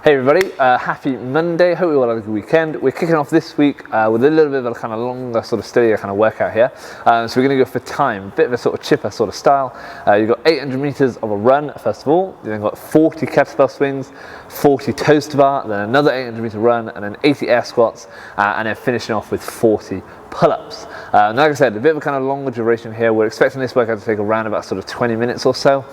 Hey everybody, happy Monday. Hope you all had a good weekend. We're kicking off this week with a little bit of a kind of longer, sort of steadier kind of workout here. So we're going to go for time, a bit of a sort of chipper sort of style. You've got 800 meters of a run, first of all. You've then got 40 kettlebell swings, 40 toes to bar, then another 800 meter run, and then 80 air squats, and then finishing off with 40 pull-ups. Like I said, a bit of a kind of longer duration here. We're expecting this workout to take around about sort of 20 minutes or so.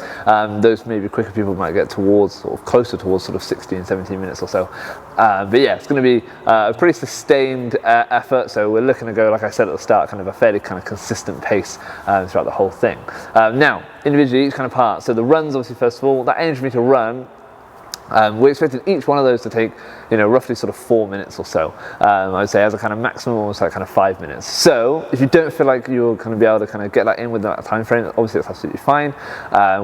Those maybe quicker people might get towards, sort of closer towards sort of 16, 17 minutes or so. But yeah, it's going to be a pretty sustained effort. So we're looking to go, like I said at the start, kind of a fairly kind of consistent pace throughout the whole thing. Now, individually, each kind of part. So the runs, obviously, first of all, that 800 meter run, we're expecting each one of those to take, roughly sort of 4 minutes or so. I would say as a kind of maximum, almost like kind of 5 minutes. So if you don't feel like you're going to be able to kind of get that in within that time frame, obviously that's absolutely fine.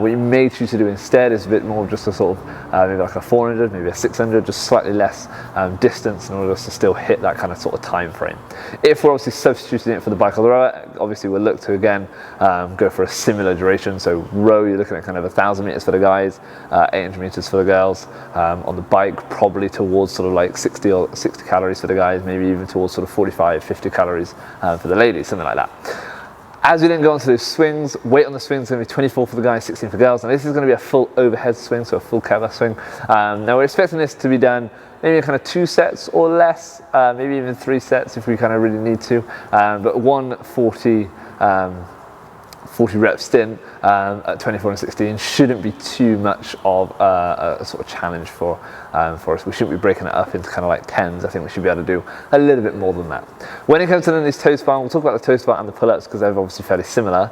What you may choose to do instead is a bit more just a sort of maybe like a 400, maybe a 600, just slightly less distance in order to still hit that kind of sort of time frame. If we're obviously substituting it for the bike or the rower, obviously we'll look to again go for a similar duration. So row, you're looking at kind of 1,000 meters for the guys, 800 meters for the girls. On the bike, probably towards sort of like 60 calories for the guys, maybe even towards sort of 45, 50 calories for the ladies, something like that. As we then go on to those swings, weight on the swing is going to be 24 for the guys, 16 for girls. Now this is going to be a full overhead swing, so a full kettlebell swing. Now we're expecting this to be done maybe kind of 2 sets or less, maybe even 3 sets if we kind of really need to. But 140 rep stint at 24 and 16 shouldn't be too much of a sort of challenge for us. We shouldn't be breaking it up into kind of like 10s. I think we should be able to do a little bit more than that. When it comes to these toes bar, we'll talk about the toes bar and the pull-ups because they're obviously fairly similar.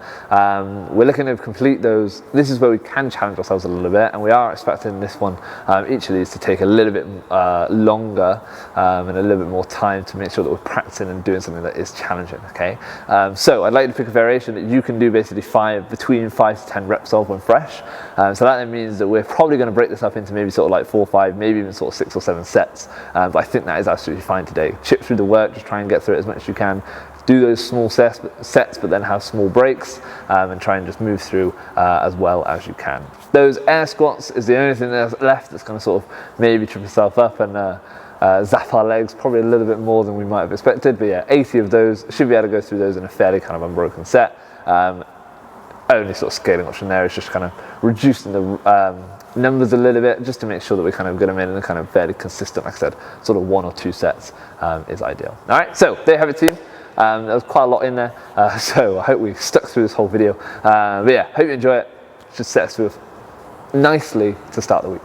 We're looking to complete those. This is where we can challenge ourselves a little bit, and we are expecting this one, each of these, to take a little bit longer and a little bit more time to make sure that we're practicing and doing something that is challenging. Okay, so I'd like to pick a variation that you can do basically between 5 to 10 reps of when fresh. So that then means that we're probably going to break this up into maybe sort of like 4 or 5, maybe even sort of 6 or 7 sets. But I think that is absolutely fine today. Chip through the work, just try and get through it as much as you can. Do those small sets, but then have small breaks and try and just move through as well as you can. Those air squats is the only thing that's left that's going to sort of maybe trip yourself up and zap our legs probably a little bit more than we might have expected. But yeah, 80 of those, should be able to go through those in a fairly kind of unbroken set. Only sort of scaling option there is just kind of reducing the numbers a little bit just to make sure that we kind of get them in a kind of fairly consistent, like I said, sort of 1 or 2 sets is ideal. All right, so there you have it, team. There was quite a lot in there, so I hope we stuck through this whole video. But yeah, hope you enjoy it. Just set us through nicely to start the week.